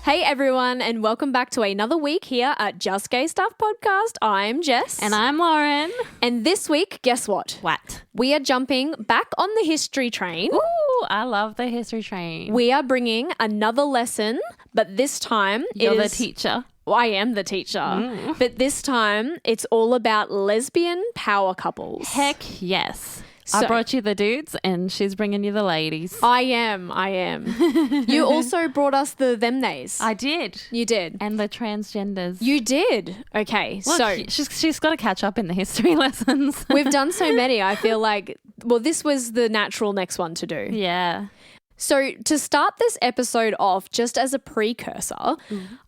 Hey everyone, and welcome back to another week here at Just Gay Stuff Podcast. I'm Jess. And I'm Lauren. And this week, guess what? What? We are jumping back on the history train. Ooh, I love the history train. We are bringing another lesson, but this time You're the teacher. Well, I am the teacher. But this time it's all about lesbian power couples. Heck yes. So, I brought you the dudes and she's bringing you the ladies. I am. You also brought us the them days. I did. You did. And the transgenders. You did. Okay. Look, so she's got to catch up in the history lessons. we've done so many. I feel like, well, this was the natural next one to do. Yeah. So to start this episode off, just as a precursor,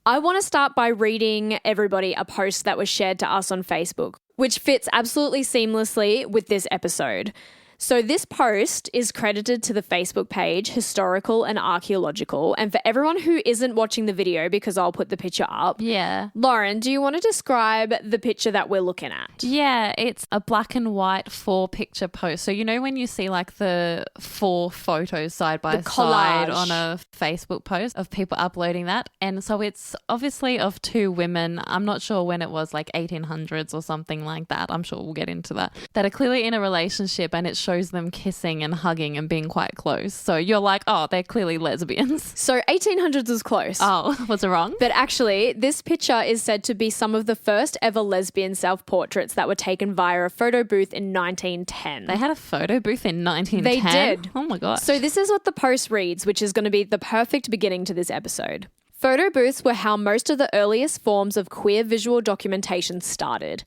I want to start by reading everybody a post that was shared to us on Facebook, which fits absolutely seamlessly with this episode. So this post is credited to the Facebook page Historical and Archaeological. And for everyone who isn't watching the video, because I'll put the picture up. Yeah. Lauren, do you want to describe the picture that we're looking at? Yeah, it's a black and white 4-picture post. So you know when you see like the 4 photos side by side on a Facebook post of people uploading that? And so it's obviously of 2 women. I'm not sure when it was, like 1800s or something like that. I'm sure we'll get into that are clearly in a relationship, and it shows them kissing and hugging and being quite close. So you're like, oh, they're clearly lesbians. So 1800s is close. Oh, was it wrong? But actually, this picture is said to be some of the first ever lesbian self-portraits that were taken via a photo booth in 1910. They had a photo booth in 1910? They did. Oh my gosh. So this is what the post reads, which is going to be the perfect beginning to this episode. Photo booths were how most of the earliest forms of queer visual documentation started.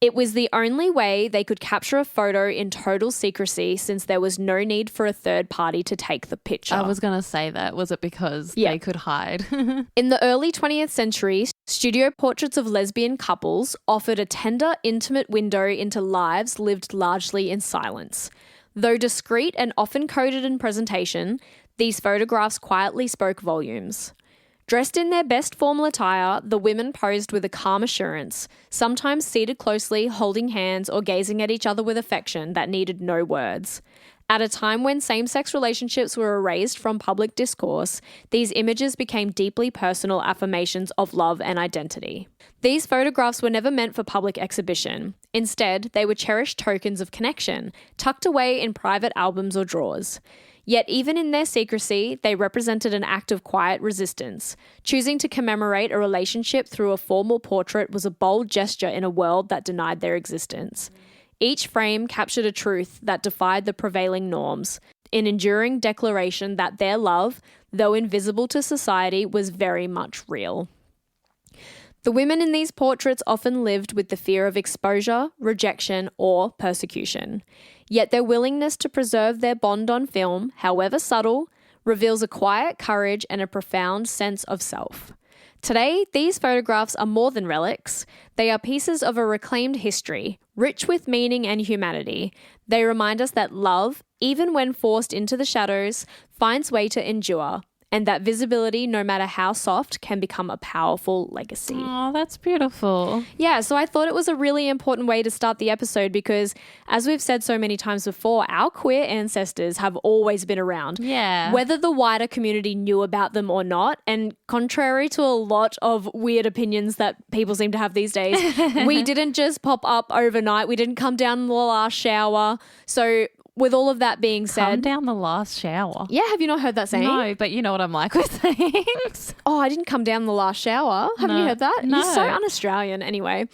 It was the only way they could capture a photo in total secrecy, since there was no need for a third party to take the picture. I was going to say that. Was it because they could hide? In the early 20th century, studio portraits of lesbian couples offered a tender, intimate window into lives lived largely in silence. Though discreet and often coded in presentation, these photographs quietly spoke volumes. Dressed in their best formal attire, the women posed with a calm assurance, sometimes seated closely, holding hands or gazing at each other with affection that needed no words. At a time when same-sex relationships were erased from public discourse, these images became deeply personal affirmations of love and identity. These photographs were never meant for public exhibition. Instead, they were cherished tokens of connection, tucked away in private albums or drawers. Yet even in their secrecy, they represented an act of quiet resistance. Choosing to commemorate a relationship through a formal portrait was a bold gesture in a world that denied their existence. Each frame captured a truth that defied the prevailing norms, an enduring declaration that their love, though invisible to society, was very much real. The women in these portraits often lived with the fear of exposure, rejection, or persecution. Yet their willingness to preserve their bond on film, however subtle, reveals a quiet courage and a profound sense of self. Today, these photographs are more than relics. They are pieces of a reclaimed history, rich with meaning and humanity. They remind us that love, even when forced into the shadows, finds way to endure, and that visibility, no matter how soft, can become a powerful legacy. Oh, that's beautiful. Yeah, so I thought it was a really important way to start the episode because, as we've said so many times before, our queer ancestors have always been around. Yeah. Whether the wider community knew about them or not, and contrary to a lot of weird opinions that people seem to have these days, we didn't just pop up overnight. We didn't come down in the last shower. So with all of that being said... Come down the last shower. Yeah, have you not heard that saying? No, but you know what I'm like with things. Oh, I didn't come down the last shower. Haven't you heard that? No. You're so un-Australian. Anyway.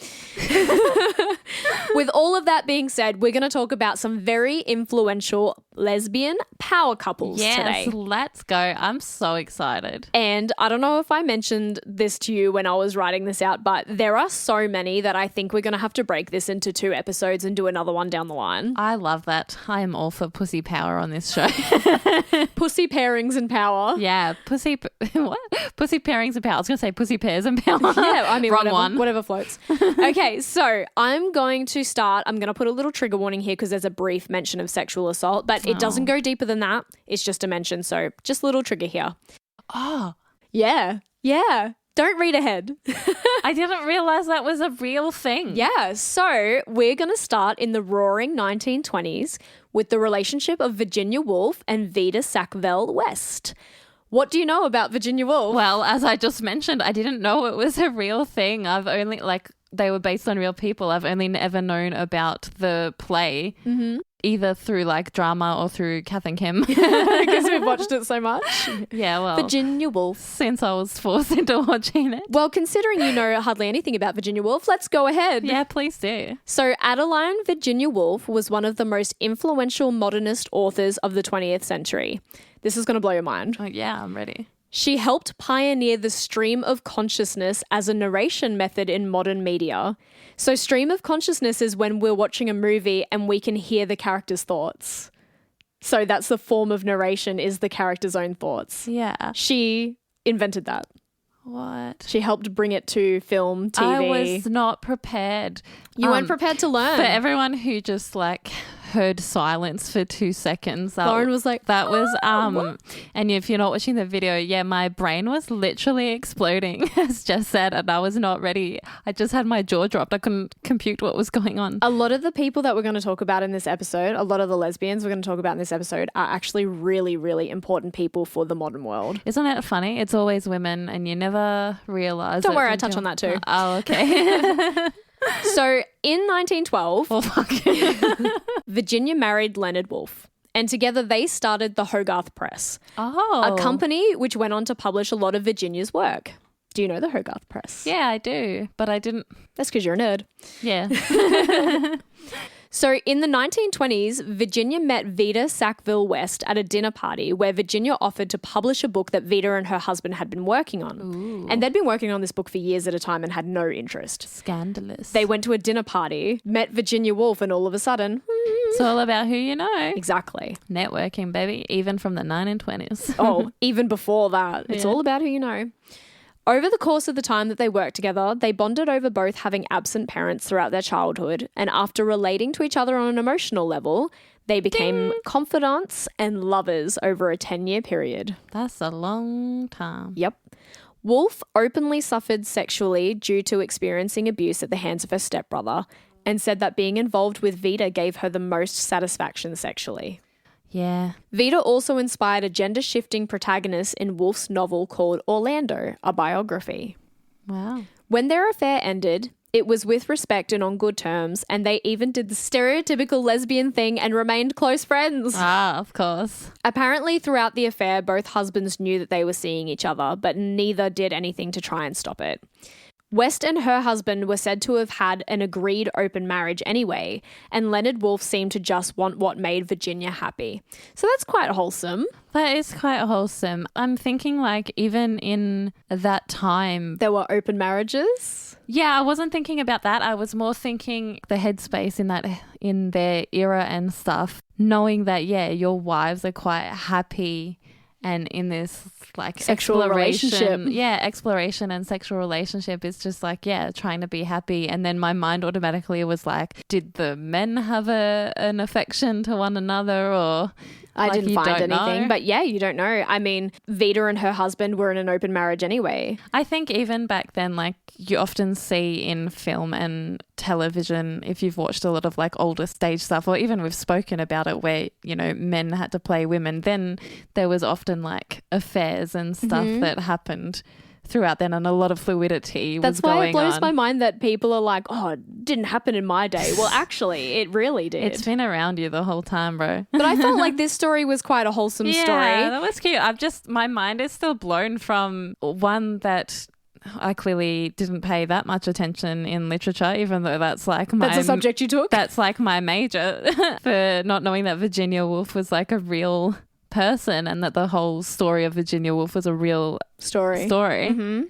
With all of that being said, we're going to talk about some very influential lesbian power couples today. Yes, let's go. I'm so excited. And I don't know if I mentioned this to you when I was writing this out, but there are so many that I think we're going to have to break this into 2 episodes and do another one down the line. I love that. I am all for pussy power on this show. Pussy pairings and power. Yeah, pussy pairings and power. I was going to say pussy pairs and power. Yeah, I mean, Wrong whatever floats. Okay, so I'm going to put a little trigger warning here because there's a brief mention of sexual assault, but it doesn't go deeper than that. It's just a mention, so just a little trigger here. Oh. Yeah. Don't read ahead. I didn't realize that was a real thing. Yeah, so we're going to start in the roaring 1920s with the relationship of Virginia Woolf and Vida Sackville West. What do you know about Virginia Woolf? Well, as I just mentioned, I didn't know it was a real thing. I've only, they were based on real people. I've only ever known about the play, either through drama or through Kath and Kim. Because we've watched it so much. Yeah, well. Virginia Woolf. Since I was forced into watching it. Well, considering you know hardly anything about Virginia Woolf, let's go ahead. Yeah, please do. So Adeline Virginia Woolf was one of the most influential modernist authors of the 20th century. This is going to blow your mind. Oh, yeah, I'm ready. She helped pioneer the stream of consciousness as a narration method in modern media. So stream of consciousness is when we're watching a movie and we can hear the character's thoughts. So that's the form of narration, is the character's own thoughts. Yeah. She invented that. What? She helped bring it to film, TV. I was not prepared. You weren't prepared to learn. For everyone who just heard silence for 2 seconds. Lauren was like, that was, and if you're not watching the video, yeah, my brain was literally exploding, as Jess said, and I was not ready. I just had my jaw dropped. I couldn't compute what was going on. A lot of the people that we're going to talk about in this episode, a lot of the lesbians we're going to talk about in this episode are actually really, really important people for the modern world. Isn't it funny? It's always women and you never realise. Don't worry, I touch on that too. Oh, okay. So in 1912, oh, fuck. Virginia married Leonard Woolf, and together they started the Hogarth Press, a company which went on to publish a lot of Virginia's work. Do you know the Hogarth Press? Yeah, I do, but I didn't. That's because you're a nerd. Yeah. So in the 1920s, Virginia met Vida Sackville West at a dinner party where Virginia offered to publish a book that Vida and her husband had been working on. Ooh. And they'd been working on this book for years at a time and had no interest. Scandalous. They went to a dinner party, met Virginia Woolf, and all of a sudden... It's all about who you know. Exactly. Networking, baby, even from the 1920s. Oh, even before that. It's all about who you know. Over the course of the time that they worked together, they bonded over both having absent parents throughout their childhood, and after relating to each other on an emotional level, they became confidants and lovers over a 10-year period. That's a long time. Yep. Woolf openly suffered sexually due to experiencing abuse at the hands of her stepbrother, and said that being involved with Vida gave her the most satisfaction sexually. Yeah. Vida also inspired a gender-shifting protagonist in Woolf's novel called Orlando, a biography. Wow. When their affair ended, it was with respect and on good terms, and they even did the stereotypical lesbian thing and remained close friends. Ah, of course. Apparently, throughout the affair, both husbands knew that they were seeing each other, but neither did anything to try and stop it. West and her husband were said to have had an agreed open marriage anyway, and Leonard Woolf seemed to just want what made Virginia happy. So that's quite wholesome. That is quite wholesome. I'm thinking even in that time... There were open marriages? Yeah, I wasn't thinking about that. I was more thinking the headspace in their era and stuff, knowing that, yeah, your wives are quite happy and in this sexual relationship. Yeah, exploration and sexual relationship is just trying to be happy. And then my mind automatically was did the men have an affection to one another, or... I didn't find anything, know. But yeah, you don't know. I mean, Vida and her husband were in an open marriage anyway. I think even back then, you often see in film and television, if you've watched a lot of older stage stuff, or even we've spoken about it where, men had to play women, then there was often affairs and stuff that happened throughout then, and a lot of fluidity was going on. That's why it blows my mind that people are like, oh, it didn't happen in my day. Well, actually, it really did. It's been around you the whole time, bro. But I felt like this story was quite a wholesome story. Yeah, that was cute. my mind is still blown from one that I clearly didn't pay that much attention in literature, even though that's That's a subject you took? That's my major, for not knowing that Virginia Woolf was a real person, and that the whole story of Virginia Woolf was a real story. Mm-hmm.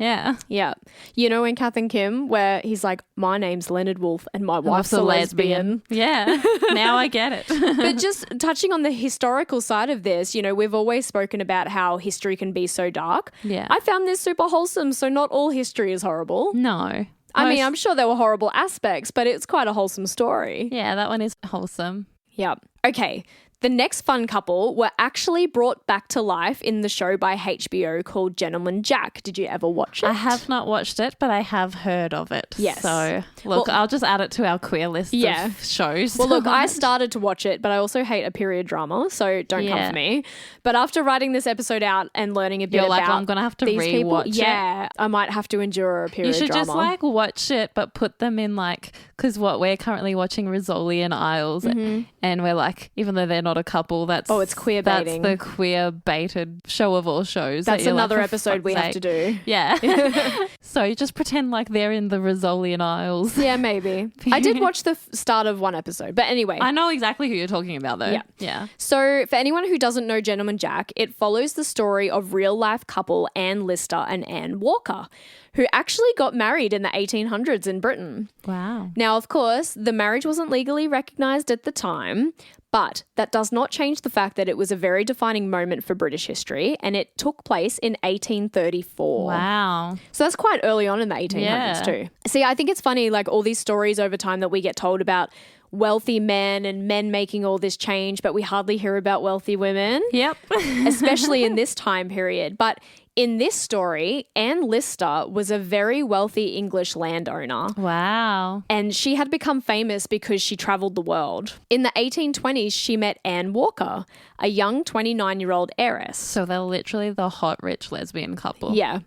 Yeah. You know in Kath and Kim where he's like, my name's Leonard Woolf and my wife's a lesbian. Yeah. Now I get it. But just touching on the historical side of this, we've always spoken about how history can be so dark. Yeah. I found this super wholesome, so not all history is horrible. No. I mean, I'm sure there were horrible aspects, but it's quite a wholesome story. Yeah, that one is wholesome. Yeah. Okay. The next fun couple were actually brought back to life in the show by HBO called Gentleman Jack. Did you ever watch it? I have not watched it, but I have heard of it. Yes. So, look, I'll just add it to our queer list of shows. Well, look, I started to watch it, but I also hate a period drama, so don't come for me. But after writing this episode out and learning a bit about I'm going to have to rewatch it. Yeah, I might have to endure a period drama. You should just like watch it, but put them in like, because we're currently watching Rizzoli and Isles, and we're like, even though they're not a couple, it's queer baiting. That's the queer baited show of all shows. That's another episode we have to do. Yeah. So you just pretend like they're in the Rizzoli and Isles. Yeah, maybe. I did watch the start of one episode, but anyway. I know exactly who you're talking about though. Yeah. So for anyone who doesn't know Gentleman Jack, it follows the story of real life couple Anne Lister and Anne Walker, who actually got married in the 1800s in Britain. Wow. Now, of course, the marriage wasn't legally recognised at the time, but that does not change the fact that it was a very defining moment for British history, and it took place in 1834. Wow. So that's quite early on in the 1800s too. See, I think it's funny, like all these stories over time that we get told about wealthy men and men making all this change, but we hardly hear about wealthy women. Yep. Especially in this time period. But in this story, Anne Lister was a very wealthy English landowner. Wow. And she had become famous because she travelled the world. In the 1820s, she met Anne Walker, a young 29-year-old heiress. So they're literally the hot, rich lesbian couple. Yeah.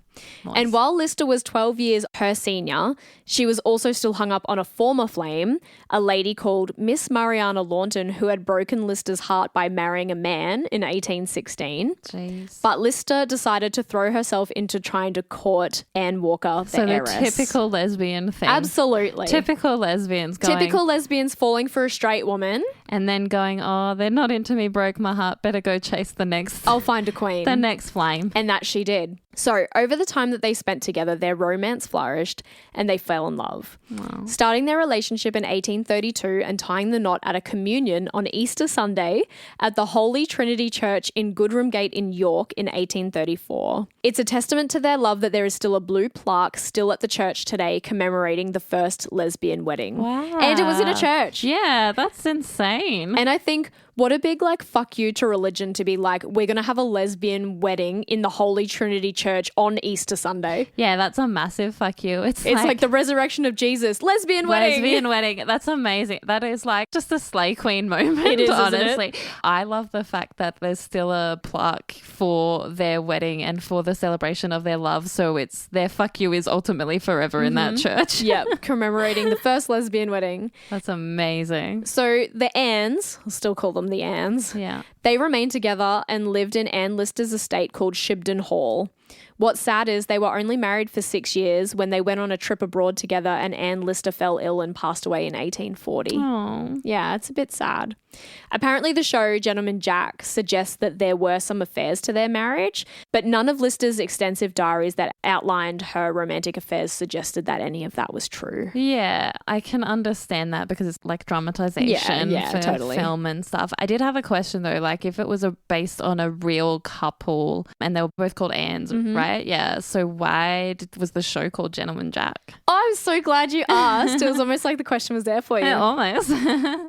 Nice. And while Lister was 12 years her senior, she was also still hung up on a former flame, a lady called Miss Mariana Launton, who had broken Lister's heart by marrying a man in 1816. Jeez. But Lister decided to throw herself into trying to court Anne Walker, the heiress. So the typical lesbian thing. Absolutely. Typical lesbians going. Typical lesbians falling for a straight woman. And then going, oh, they're not into me, broke my heart, better go chase the next. I'll find a queen. The next flame. And that she did. So over the time that they spent together, their romance flourished and they fell in love. Wow. Starting their relationship in 1832 and tying the knot at a communion on Easter Sunday at the Holy Trinity Church in Goodrham Gate in York in 1834. It's a testament to their love that there is still a blue plaque still at the church today commemorating the first lesbian wedding. Wow. And it was in a church. Yeah, that's insane. And I think what a big fuck you to religion to be like, we're going to have a lesbian wedding in the Holy Trinity Church on Easter Sunday. Yeah, that's a massive fuck you. It's like the resurrection of Jesus. Lesbian wedding. Lesbian wedding. That's amazing. That is like just a slay queen moment. It is, honestly. isn't it? I love the fact that there's still a plaque for their wedding and for the celebration of their love. So it's their fuck you is ultimately forever in that church. Yep, commemorating the first lesbian wedding. That's amazing. So the Annes, I'll still call them the Annes. Yeah. They remained together and lived in Anne Lister's estate called Shibden Hall. What's sad is they were only married for 6 years when they went on a trip abroad together and Anne Lister fell ill and passed away in 1840. Oh. Yeah, it's a bit sad. Apparently the show Gentleman Jack suggests that there were some affairs to their marriage, but none of Lister's extensive diaries that outlined her romantic affairs suggested that any of that was true. Yeah, I can understand that because it's like dramatization for totally. film and stuff. I did have a question though, like if it was based on a real couple and they were both called Annes, right? Yeah. So why was the show called Gentleman Jack? Oh, I'm so glad you asked. It was almost like the question was there for you. Yeah, almost.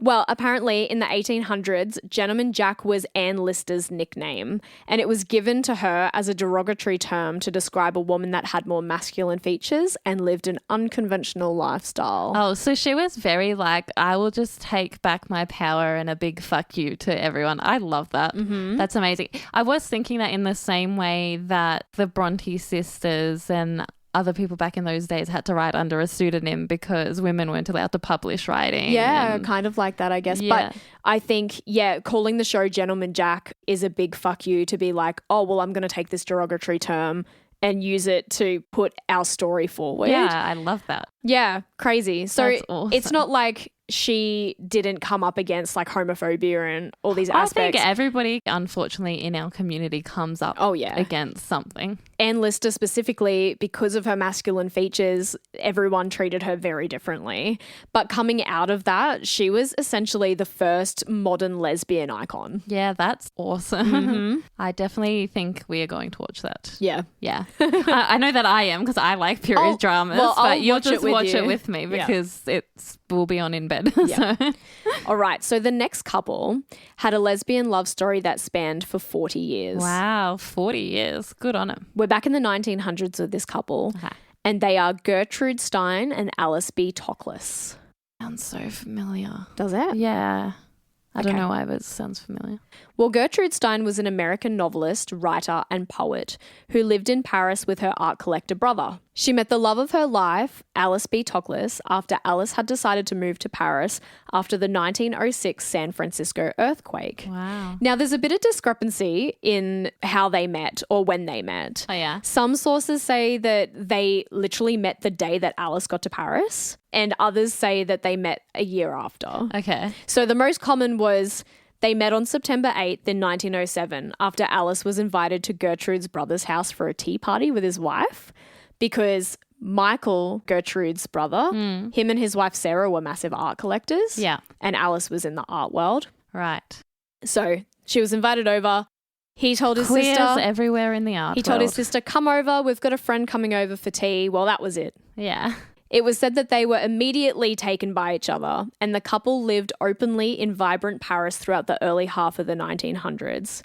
Well, apparently in the 1800s, Gentleman Jack was Anne Lister's nickname, and it was given to her as a derogatory term to describe a woman that had more masculine features and lived an unconventional lifestyle. Oh, so she was very like, I will just take back my power and a big fuck you to everyone. I love that. Mm-hmm. That's amazing. I was thinking that in the same way that the Bronte sisters and other people back in those days had to write under a pseudonym because women weren't allowed to publish writing. Yeah, kind of like that, I guess. Yeah. But I think, calling the show Gentleman Jack is a big fuck you to be like, oh, well, I'm going to take this derogatory term and use it to put our story forward. Yeah, I love that. Yeah, crazy. So That's awesome. It's not like she didn't come up against like homophobia and all these aspects. I think everybody, unfortunately, in our community comes up against something. Anne Lister specifically, because of her masculine features, everyone treated her very differently. But coming out of that, she was essentially the first modern lesbian icon. Yeah, that's awesome. Mm-hmm. I definitely think we are going to watch that. Yeah. Yeah. I know that I am because I like period dramas, well, but I'll you'll watch just it watch it with me because it's will be on in bed. Yeah. All right. So the next couple had a lesbian love story that spanned for 40 years. Wow, 40 years. Good on him. We're back in the 1900s with this couple, Okay. and they are Gertrude Stein and Alice B. Toklas. Sounds so familiar. Does it? Yeah. I don't Okay. know why, but it sounds familiar. Well, Gertrude Stein was an American novelist, writer, and poet who lived in Paris with her art collector brother. She met the love of her life, Alice B. Toklas, after Alice had decided to move to Paris after the 1906 San Francisco earthquake. Wow. Now, there's a bit of discrepancy in how they met or when they met. Oh, yeah. Some sources say that they literally met the day that Alice got to Paris, and others say that they met a year after. Okay. So the most common was they met on September 8th in 1907 after Alice was invited to Gertrude's brother's house for a tea party with his wife, because Michael, Gertrude's brother, him and his wife Sarah were massive art collectors. Yeah. And Alice was in the art world. Right. So she was invited over. He told his Queers sister. everywhere in the art He told his world. sister, come over. We've got a friend coming over for tea. Well, that was it. Yeah. It was said that they were immediately taken by each other, and the couple lived openly in vibrant Paris throughout the early half of the 1900s.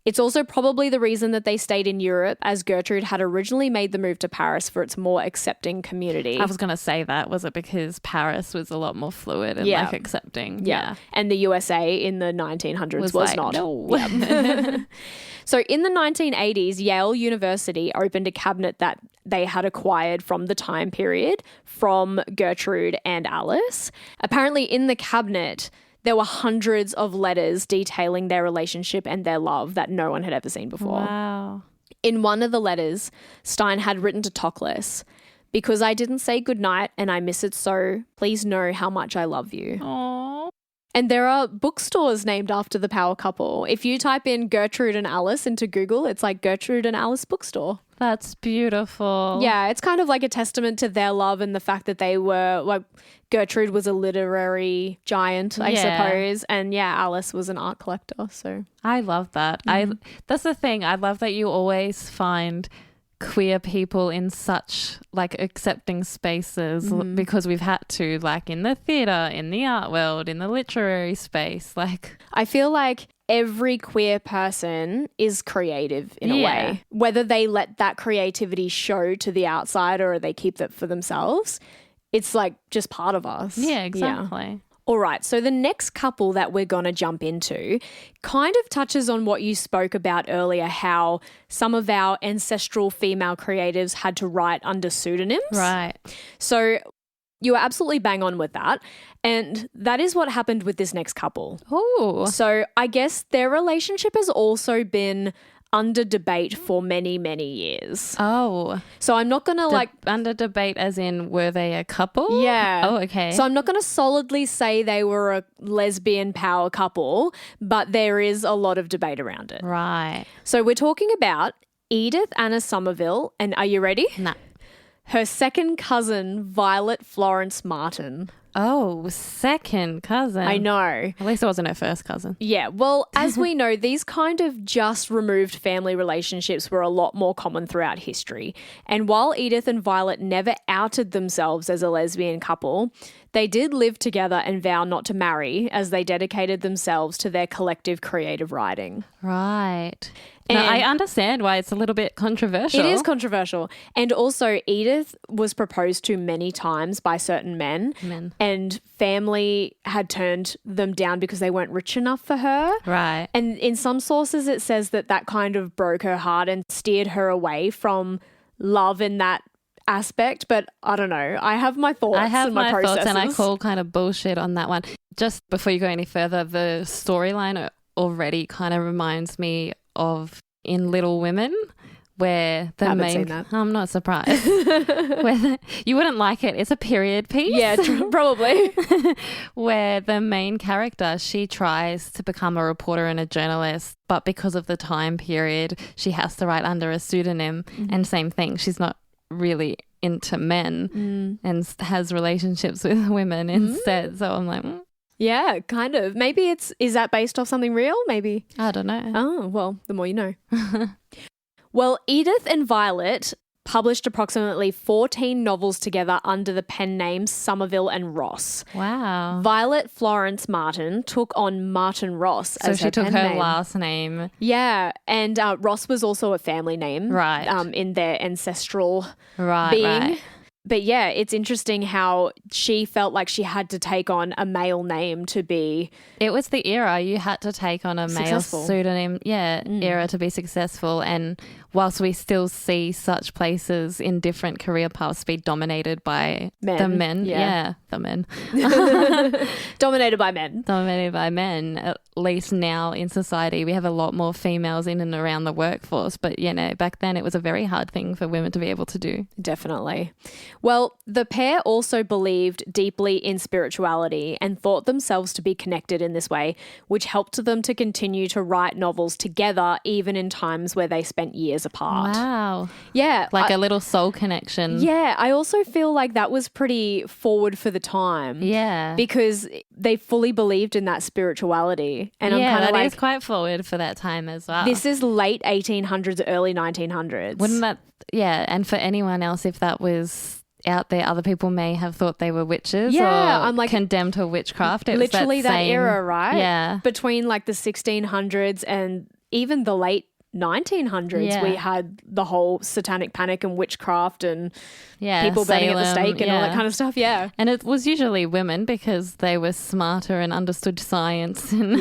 It's also probably the reason that they stayed in Europe, as Gertrude had originally made the move to Paris for its more accepting community. I was going to say that. Was it because Paris was a lot more fluid and like accepting? Yeah. And the USA in the 1900s was like, not. no. Yeah. So in the 1980s, Yale University opened a cabinet that they had acquired from the time period from Gertrude and Alice. Apparently in the cabinet, there were hundreds of letters detailing their relationship and their love that no one had ever seen before. Wow. In one of the letters, Stein had written to Toklas, "Because I didn't say goodnight and I miss it so, please know how much I love you." Aww. And there are bookstores named after the power couple. If you type in Gertrude and Alice into Google, it's like Gertrude and Alice bookstore. That's beautiful. Yeah, it's kind of like a testament to their love and the fact that they were, like, Gertrude was a literary giant, I suppose. And yeah, Alice was an art collector. So I love that. That's the thing. I love that you always find queer people in such like accepting spaces because we've had to, like in the theatre, in the art world, in the literary space. Like I feel like every queer person is creative in a way, whether they let that creativity show to the outside or they keep that for themselves. It's like just part of us. Yeah, exactly. Yeah. All right, so the next couple that we're going to jump into kind of touches on what you spoke about earlier, how some of our ancestral female creatives had to write under pseudonyms. Right. So you were absolutely bang on with that. And that is what happened with this next couple. Oh. So I guess their relationship has also been under debate for many, many years. Oh. So I'm not going to under debate as in were they a couple? Yeah. Oh, okay. So I'm not going to solidly say they were a lesbian power couple, but there is a lot of debate around it. Right. So we're talking about Edith Anna Somerville, and are you ready? Nah. Her second cousin, Violet Florence Martin. Oh, second cousin. I know. At least it wasn't her first cousin. Yeah, well, as we know, these kind of just removed family relationships were a lot more common throughout history. And while Edith and Violet never outed themselves as a lesbian couple, they did live together and vow not to marry as they dedicated themselves to their collective creative writing. Right. Now, I understand why it's a little bit controversial. It is controversial. And also, Edith was proposed to many times by certain men. And family had turned them down because they weren't rich enough for her. Right. And in some sources, it says that that kind of broke her heart and steered her away from love in that aspect. But I don't know. I have my thoughts. I have and my thoughts and I processes. call kind of bullshit on that one. Just before you go any further, the storyline already kind of reminds me of in Little Women, where the Haven't main seen that. I'm not surprised. You wouldn't like it. It's a period piece. Yeah, probably. Where the main character, she tries to become a reporter and a journalist, but because of the time period, she has to write under a pseudonym. And same thing, she's not really into men and has relationships with women instead. So I'm like, Yeah, kind of. Maybe is that based off something real? Maybe. I don't know. Oh, well, the more you know. Well, Edith and Violet published approximately 14 novels together under the pen names Somerville and Ross. Wow. Violet Florence Martin took on Martin Ross as her pen name. So she took her last name. Yeah, and Ross was also a family name. Right. In their ancestral being. Right. But yeah, it's interesting how she felt like she had to take on a male name to be... It was the era. You had to take on a male pseudonym, era to be successful. And whilst we still see such places in different career paths be dominated by the men. Yeah, the men. Dominated by men. Dominated by men. At least now in society, we have a lot more females in and around the workforce. But, back then it was a very hard thing for women to be able to do. Definitely. Well, the pair also believed deeply in spirituality and thought themselves to be connected in this way, which helped them to continue to write novels together even in times where they spent years apart. Wow. Yeah. Like a little soul connection. Yeah. I also feel like that was pretty forward for the time. Yeah. Because they fully believed in that spirituality. And I'm kind of like... that is quite forward for that time as well. This is late 1800s, early 1900s. Wouldn't that... Yeah. And for anyone else, if that was... out there, other people may have thought they were witches or I'm like condemned to witchcraft. It literally was that era, right? Yeah. Between like the 1600s and even the late 1900s, we had the whole satanic panic and witchcraft and people burning at the stake and all that kind of stuff. Yeah. And it was usually women because they were smarter and understood science and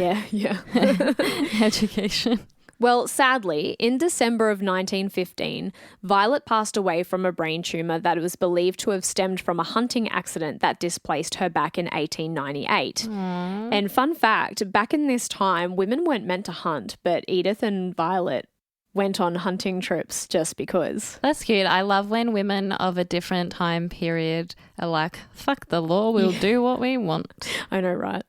education. Well, sadly, in December of 1915, Violet passed away from a brain tumour that was believed to have stemmed from a hunting accident that displaced her back in 1898. Aww. And fun fact, back in this time, women weren't meant to hunt, but Edith and Violet went on hunting trips just because. That's cute. I love when women of a different time period are like, fuck the law, we'll do what we want. I know, right?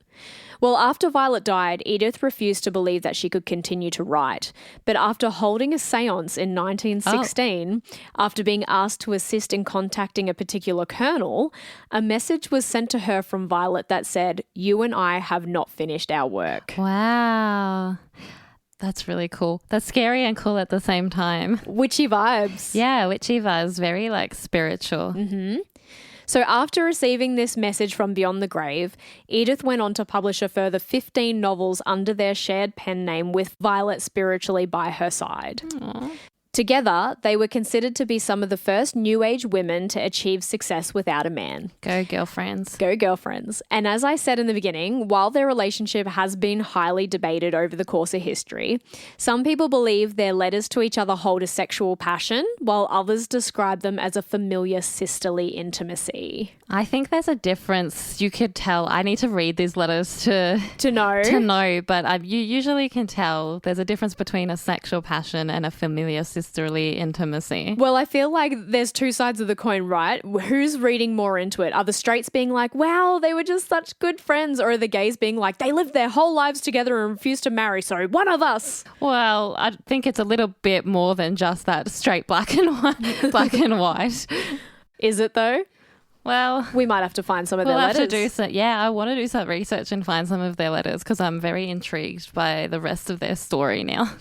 Well, after Violet died, Edith refused to believe that she could continue to write. But after holding a seance in 1916, after being asked to assist in contacting a particular colonel, a message was sent to her from Violet that said, "You and I have not finished our work." Wow. That's really cool. That's scary and cool at the same time. Witchy vibes. Yeah, witchy vibes. Very spiritual. Mm-hmm. So after receiving this message from beyond the grave, Edith went on to publish a further 15 novels under their shared pen name with Violet spiritually by her side. Aww. Together, they were considered to be some of the first New Age women to achieve success without a man. Go girlfriends. Go girlfriends. And as I said in the beginning, while their relationship has been highly debated over the course of history, some people believe their letters to each other hold a sexual passion, while others describe them as a familiar sisterly intimacy. I think there's a difference. You could tell. I need to read these letters to know. To know, but you usually can tell there's a difference between a sexual passion and a familiar sisterly intimacy. Well, I feel like there's two sides of the coin, right? Who's reading more into it? Are the straights being like, wow, they were just such good friends? Or are the gays being like, they lived their whole lives together and refused to marry, so one of us? Well, I think it's a little bit more than just that straight black and white. Black and white. Is it though? Well, we might have to find some of their letters. We'll have to do some. Yeah, I want to do some research and find some of their letters because I'm very intrigued by the rest of their story now.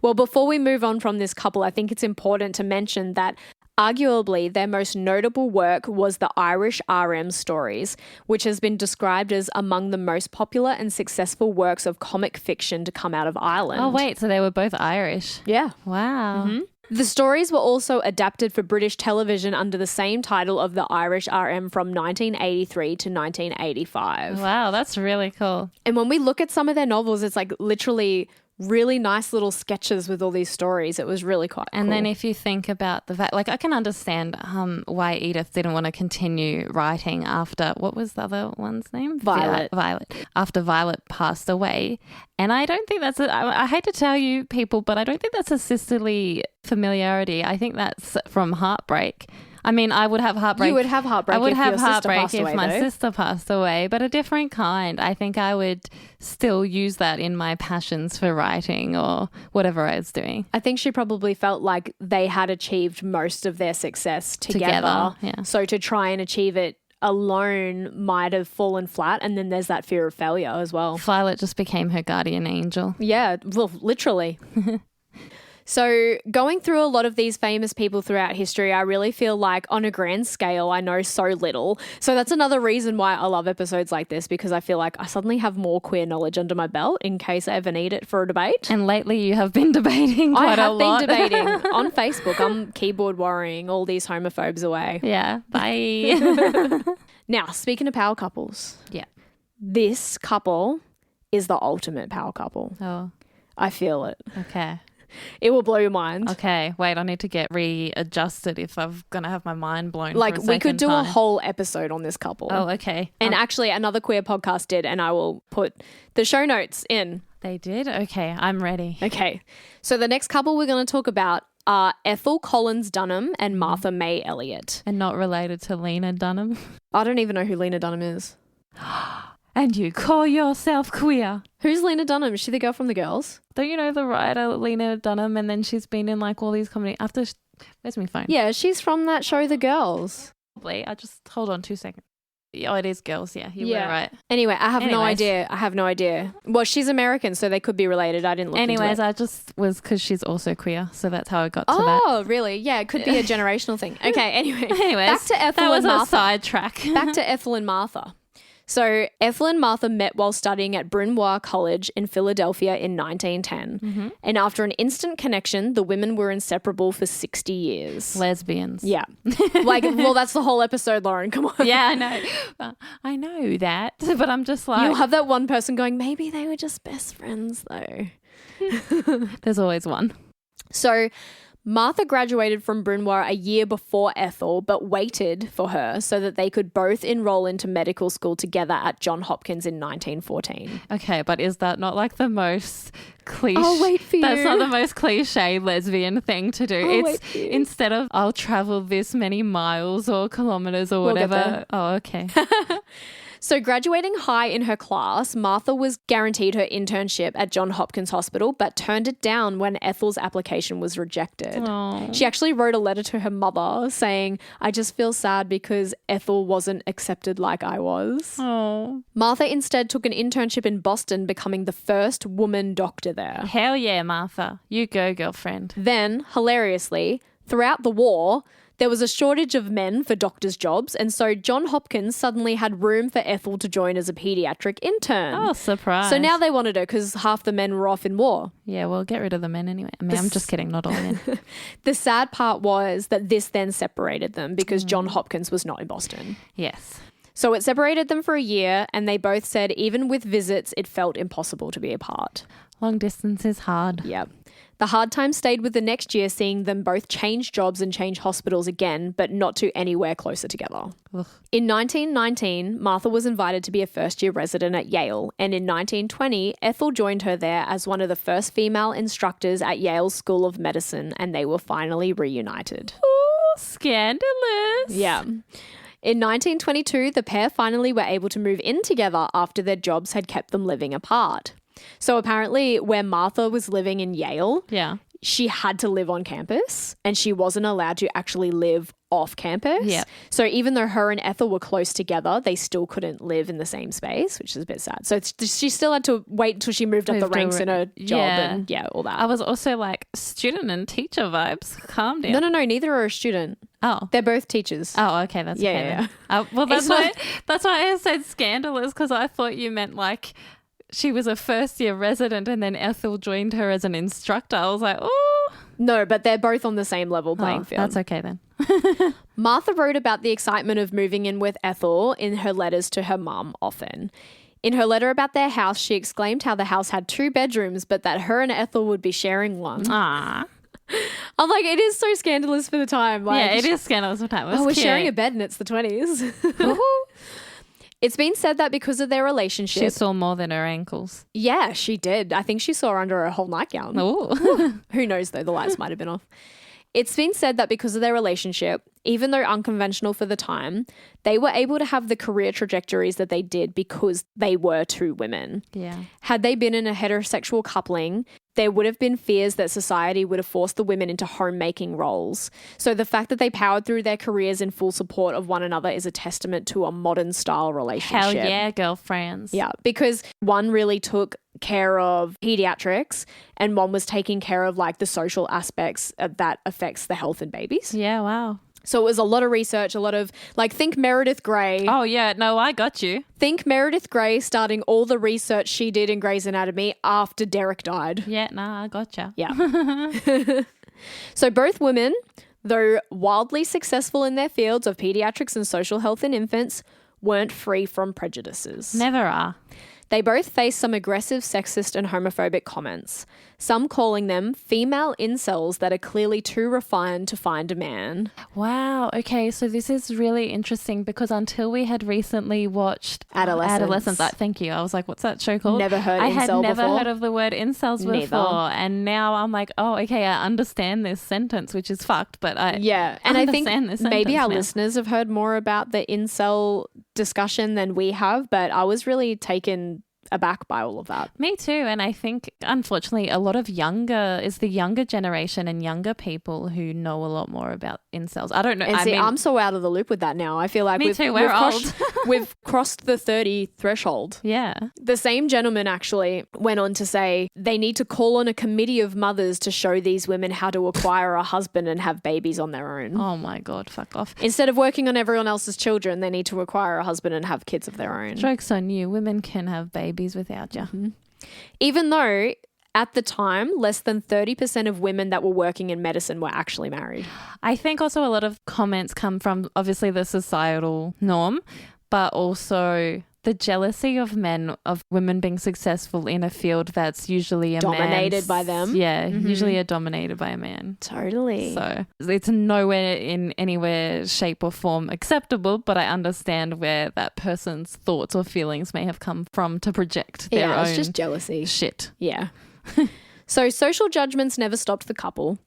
Well, before we move on from this couple, I think it's important to mention that arguably their most notable work was the Irish RM stories, which has been described as among the most popular and successful works of comic fiction to come out of Ireland. Oh, wait, so they were both Irish? Yeah. Wow. Mm-hmm. The stories were also adapted for British television under the same title of the Irish RM from 1983 to 1985. Wow, that's really cool. And when we look at some of their novels, it's like literally really nice little sketches with all these stories. It was really quite cool. And then if you think about the fact, I can understand why Edith didn't want to continue writing after, what was the other one's name? Violet. Violet. After Violet passed away. And I don't think that's I hate to tell you people, but I don't think that's a sisterly familiarity. I think that's from heartbreak. I mean, I would have heartbreak. You would have heartbreak. I would have heartbreak if my sister passed away, but a different kind. I think I would still use that in my passions for writing or whatever I was doing. I think she probably felt like they had achieved most of their success together. Yeah. So to try and achieve it alone might have fallen flat, and then there's that fear of failure as well. Violet just became her guardian angel. Yeah, well, literally. So going through a lot of these famous people throughout history, I really feel like on a grand scale, I know so little. So that's another reason why I love episodes like this, because I feel like I suddenly have more queer knowledge under my belt in case I ever need it for a debate. And lately you have been debating quite a lot. I have been debating on Facebook. I'm keyboard worrying all these homophobes away. Yeah, bye. Now, speaking of power couples. Yeah. This couple is the ultimate power couple. Oh. I feel it. Okay. It will blow your mind. Okay, wait, I need to get readjusted if I'm going to have my mind blown Like, for a we could second do time. a whole episode on this couple. Oh, okay. And actually, another queer podcast did, and I will put the show notes in. They did? Okay, I'm ready. Okay. So the next couple we're going to talk about are Ethel Collins Dunham and Martha May Elliott. And not related to Lena Dunham. I don't even know who Lena Dunham is. And you call yourself queer. Who's Lena Dunham? Is she the girl from The Girls? Don't you know the writer Lena Dunham? And then she's been in like all these comedy after. Where's my phone? Yeah, she's from that show The Girls. Probably. I just hold on 2 seconds. Oh, it is Girls. Yeah, you were right. Anyway, I have no idea. Well, she's American, so they could be related. I didn't look into it. I just was because she's also queer, so that's how I got to that. Oh, really? Yeah, it could be a generational thing. Okay. Anyways, back to Ethel that was and Martha. a sidetrack. Back to Ethel and Martha. So Ethel and Martha met while studying at Bryn Mawr College in Philadelphia in 1910. Mm-hmm. And after an instant connection, the women were inseparable for 60 years. Lesbians. Yeah. Well, that's the whole episode, Lauren. Come on. Yeah, I know. I know that, but I'm just like... You'll have that one person going, maybe they were just best friends, though. There's always one. So... Martha graduated from Bryn Mawr a year before Ethel, but waited for her so that they could both enroll into medical school together at Johns Hopkins in 1914. Okay, but is that not like the most cliche? I'll wait for you. That's not the most cliche lesbian thing to do. It's instead of I'll travel this many miles or kilometers or whatever. Oh, okay. So graduating high in her class, Martha was guaranteed her internship at Johns Hopkins Hospital, but turned it down when Ethel's application was rejected. Aww. She actually wrote a letter to her mother saying, I just feel sad because Ethel wasn't accepted like I was. Aww. Martha instead took an internship in Boston, becoming the first woman doctor there. Hell yeah, Martha. You go, girlfriend. Then, hilariously, throughout the war, there was a shortage of men for doctors' jobs, and so Johns Hopkins suddenly had room for Ethel to join as a pediatric intern. Oh, surprise. So now they wanted her because half the men were off in war. Yeah, well, get rid of the men anyway. I mean, I'm just kidding, not all men. The sad part was that this then separated them because Johns Hopkins was not in Boston. Yes. So it separated them for a year, and they both said even with visits, it felt impossible to be apart. Long distance is hard. Yeah. The hard time stayed with the next year, seeing them both change jobs and change hospitals again, but not to anywhere closer together. Ugh. In 1919, Martha was invited to be a first-year resident at Yale, and in 1920, Ethel joined her there as one of the first female instructors at Yale's School of Medicine, and they were finally reunited. Ooh, scandalous. Yeah. In 1922, the pair finally were able to move in together after their jobs had kept them living apart. So apparently where Martha was living in Yale, she had to live on campus and she wasn't allowed to actually live off campus. Yeah. So even though her and Ethel were close together, they still couldn't live in the same space, which is a bit sad. So she still had to wait until she moved up the ranks in her job and all that. I was also like student and teacher vibes. Calm down. No, neither are a student. Oh. They're both teachers. Oh, okay. That's okay. Yeah. Well, that's why I said scandalous, because I thought you meant like she was a first year resident and then Ethel joined her as an instructor. I was like, oh. No, but they're both on the same level playing field. That's okay then. Martha wrote about the excitement of moving in with Ethel in her letters to her mum often. In her letter about their house, she exclaimed how the house had 2 bedrooms, but that her and Ethel would be sharing one. Ah. I'm like, it is so scandalous for the time. Like, yeah, it is scandalous for the time. We're sharing a bed and it's the 20s. It's been said that because of their relationship... She saw more than her ankles. Yeah, she did. I think she saw under a whole nightgown. Ooh. Who knows, though? The lights might have been off. It's been said that because of their relationship, even though unconventional for the time, they were able to have the career trajectories that they did because they were 2 women. Yeah. Had they been in a heterosexual coupling, there would have been fears that society would have forced the women into homemaking roles. So the fact that they powered through their careers in full support of one another is a testament to a modern style relationship. Hell yeah, girlfriends. Yeah, because one really took care of pediatrics and one was taking care of like the social aspects that affects the health in babies. Yeah, wow. So it was a lot of research, a lot of like, think Meredith Grey. Oh yeah, no, I got you. Think Meredith Grey starting all the research she did in Grey's Anatomy after Derek died. Yeah, nah, I gotcha. Yeah. So both women, though wildly successful in their fields of pediatrics and social health in infants, weren't free from prejudices. Never are. They both faced some aggressive, sexist and homophobic comments, some calling them female incels that are clearly too refined to find a man. Wow. Okay, so this is really interesting because until we had recently watched Adolescence, thank you. I was like, what's that show called? Never heard incel before. I had never heard of the word incels before. Neither. And now I'm like, oh, okay, I understand this sentence, which is fucked, but I and I think maybe our now. listeners have heard more about the incel discussion than we have, but I was really taken aback by all of that. Me too. And I think, unfortunately, a lot of the younger generation and younger people who know a lot more about incels. I don't know. And I'm so out of the loop with that now. I feel like we're old. We've crossed the 30 threshold. Yeah. The same gentleman actually went on to say they need to call on a committee of mothers to show these women how to acquire a husband and have babies on their own. Oh my God, fuck off. Instead of working on everyone else's children, they need to acquire a husband and have kids of their own. Joke's on you. Women can have babies without you. Mm-hmm. Even though at the time, less than 30% of women that were working in medicine were actually married. I think also a lot of comments come from obviously the societal norm, but also the jealousy of women being successful in a field that's usually dominated by them. Yeah, usually dominated by a man. Totally. So it's nowhere in anywhere, shape or form acceptable, but I understand where that person's thoughts or feelings may have come from to project their own. It's just jealousy. Shit. Yeah. So social judgments never stopped the couple.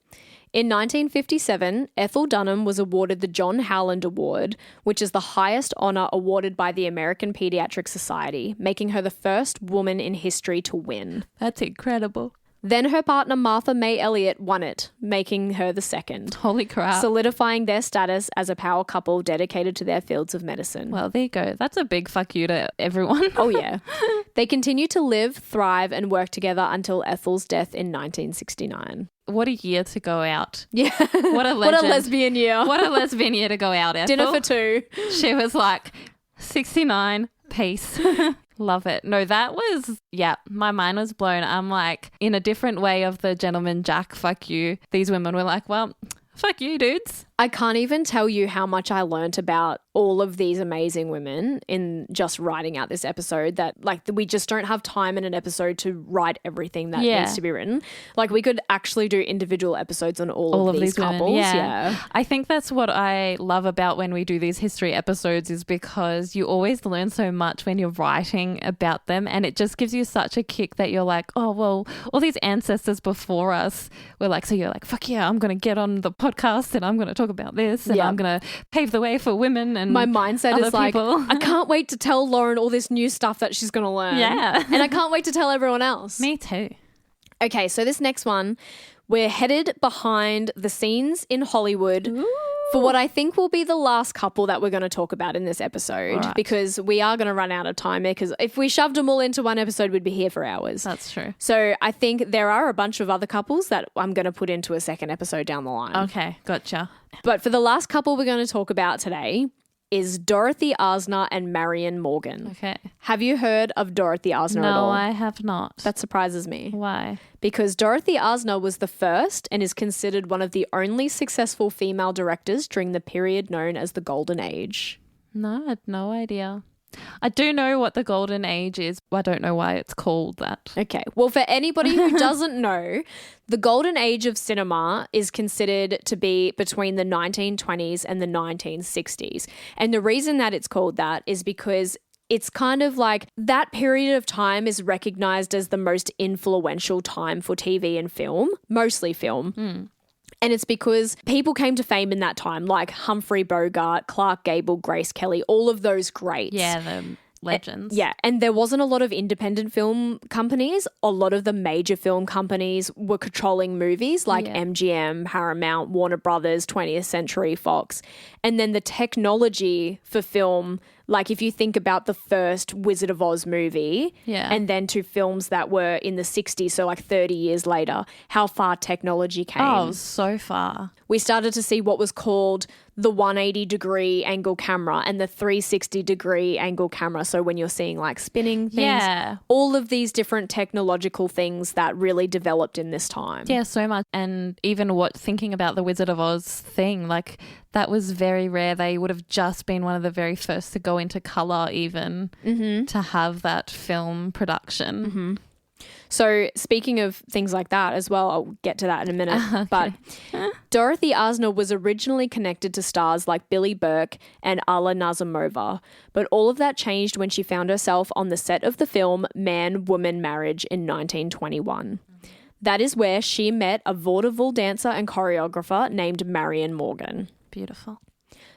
In 1957, Ethel Dunham was awarded the John Howland Award, which is the highest honor awarded by the American Pediatric Society, making her the first woman in history to win. That's incredible. Then her partner Martha May Elliott won it, making her the second. Holy crap. Solidifying their status as a power couple dedicated to their fields of medicine. Well, there you go. That's a big fuck you to everyone. Oh, yeah. They continued to live, thrive, and work together until Ethel's death in 1969. What a year to go out. Yeah. What a legend. What a lesbian year. What a lesbian year to go out, Ethel. Dinner for two. She was like, 69, peace. Love it. No, that was, my mind was blown. I'm like, in a different way of the gentleman Jack, fuck you. These women were like, well, fuck you, dudes. I can't even tell you how much I learnt about all of these amazing women in just writing out this episode, that like we just don't have time in an episode to write everything that needs to be written. Like we could actually do individual episodes on all of these couples. Women. Yeah. I think that's what I love about when we do these history episodes, is because you always learn so much when you're writing about them, and it just gives you such a kick that you're like, oh, well, all these ancestors before us were like, so you're like, fuck yeah, I'm going to get on the podcast and I'm going to talk about this and I'm going to pave the way for women and my mindset is like, people. I can't wait to tell Lauren all this new stuff that she's going to learn. Yeah. And I can't wait to tell everyone else. Me too. Okay, so this next one, we're headed behind the scenes in Hollywood for what I think will be the last couple that we're going to talk about in this episode, because we are going to run out of time there, because if we shoved them all into one episode, we'd be here for hours. That's true. So I think there are a bunch of other couples that I'm going to put into a second episode down the line. Okay, gotcha. But for the last couple we're going to talk about today is Dorothy Arzner and Marion Morgan. Okay. Have you heard of Dorothy Arzner at all? No, I have not. That surprises me. Why? Because Dorothy Arzner was the first and is considered one of the only successful female directors during the period known as the Golden Age. No, I had no idea. I do know what the Golden Age is. I don't know why it's called that. Okay. Well, for anybody who doesn't know, the Golden Age of cinema is considered to be between the 1920s and the 1960s. And the reason that it's called that is because it's kind of like that period of time is recognized as the most influential time for TV and film, mostly film. And it's because people came to fame in that time, like Humphrey Bogart, Clark Gable, Grace Kelly, all of those greats. Yeah, legends. Yeah, and there wasn't a lot of independent film companies. A lot of the major film companies were controlling movies like MGM, Paramount, Warner Brothers, 20th Century Fox. And then the technology for film, like if you think about the first Wizard of Oz movie and then to films that were in the 60s, so like 30 years later, how far technology came. Oh, so far. We started to see what was called the 180-degree angle camera and the 360-degree angle camera. So when you're seeing like spinning things, all of these different technological things that really developed in this time. Yeah, so much. And even thinking about the Wizard of Oz thing, like that was very rare. They would have just been one of the very first to go into colour even to have that film production. Mm-hmm. So speaking of things like that as well, I'll get to that in a minute. Okay. But Dorothy Asner was originally connected to stars like Billy Burke and Alla Nazimova. But all of that changed when she found herself on the set of the film Man-Woman Marriage in 1921. That is where she met a vaudeville dancer and choreographer named Marion Morgan. Beautiful.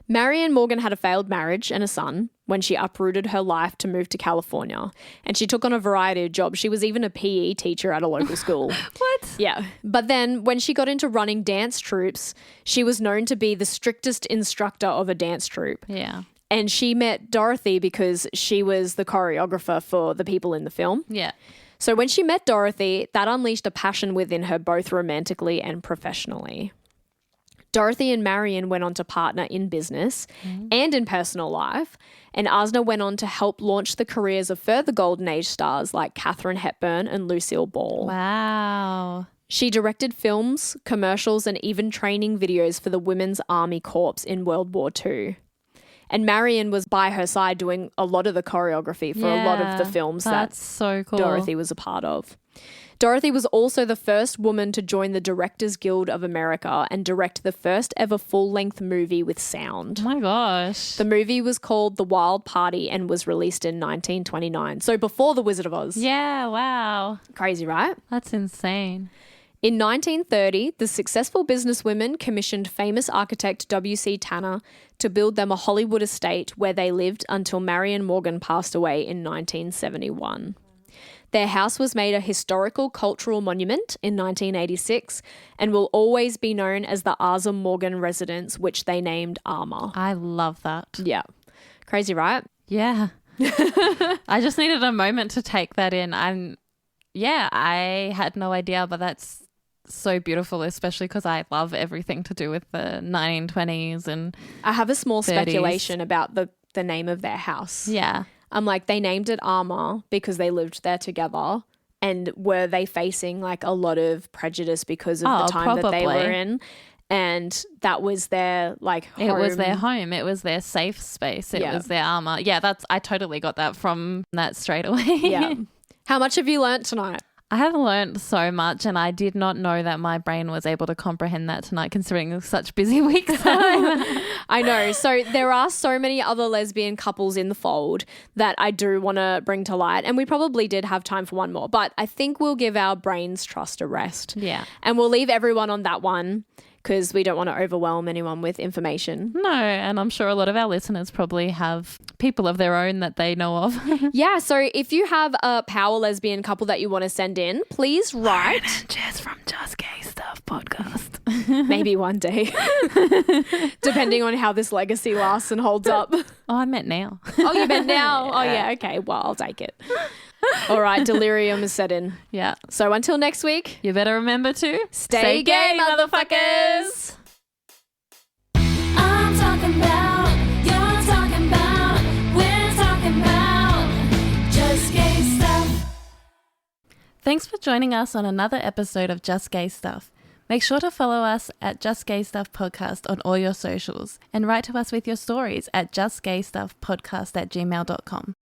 Marion Morgan had a failed marriage and a son when she uprooted her life to move to California. And she took on a variety of jobs. She was even a PE teacher at a local school. What? Yeah. But then when she got into running dance troupes, she was known to be the strictest instructor of a dance troupe. Yeah. And she met Dorothy because she was the choreographer for the people in the film. Yeah. So when she met Dorothy, that unleashed a passion within her both romantically and professionally. Dorothy and Marion went on to partner in business and in personal life, and Asner went on to help launch the careers of further Golden Age stars like Katharine Hepburn and Lucille Ball. Wow. She directed films, commercials, and even training videos for the Women's Army Corps in World War II. And Marion was by her side doing a lot of the choreography for a lot of the films that so cool. Dorothy was a part of. Dorothy was also the first woman to join the Directors Guild of America and direct the first ever full-length movie with sound. Oh my gosh. The movie was called The Wild Party and was released in 1929. So before The Wizard of Oz. Yeah, wow. Crazy, right? That's insane. In 1930, the successful businesswomen commissioned famous architect W.C. Tanner to build them a Hollywood estate where they lived until Marion Morgan passed away in 1971. Their house was made a historical cultural monument in 1986 and will always be known as the Asa Morgan Residence, which they named Armour. I love that. Yeah. Crazy, right? Yeah. I just needed a moment to take that in. I had no idea, but that's so beautiful, especially because I love everything to do with the 1920s and I have a small 30s. Speculation about the name of their house. Yeah. I'm like, they named it Armour because they lived there together. And were they facing like a lot of prejudice because of the time that they were in? And that was their like home. It was their home. It was their safe space. It was their armour. Yeah, I totally got that from that straight away. Yeah. How much have you learnt tonight? I have learned so much, and I did not know that my brain was able to comprehend that tonight, considering such busy weeks. I know. So there are so many other lesbian couples in the fold that I do want to bring to light, and we probably did have time for one more, but I think we'll give our brains trust a rest. Yeah. And we'll leave everyone on that one because we don't want to overwhelm anyone with information. No, and I'm sure a lot of our listeners probably have people of their own that they know of. Yeah, so if you have a power lesbian couple that you want to send in, please write. Jess from Just Gay Stuff podcast. Maybe one day, depending on how this legacy lasts and holds up. Oh, I meant now. Oh, you meant now? Oh, yeah, okay. Well, I'll take it. All right, delirium is set in. Yeah. So until next week, you better remember to stay gay, motherfuckers. I'm talking about, you're talking about, we're talking about Just Gay Stuff. Thanks for joining us on another episode of Just Gay Stuff. Make sure to follow us at Just Gay Stuff Podcast on all your socials and write to us with your stories at justgaystuffpodcast@gmail.com.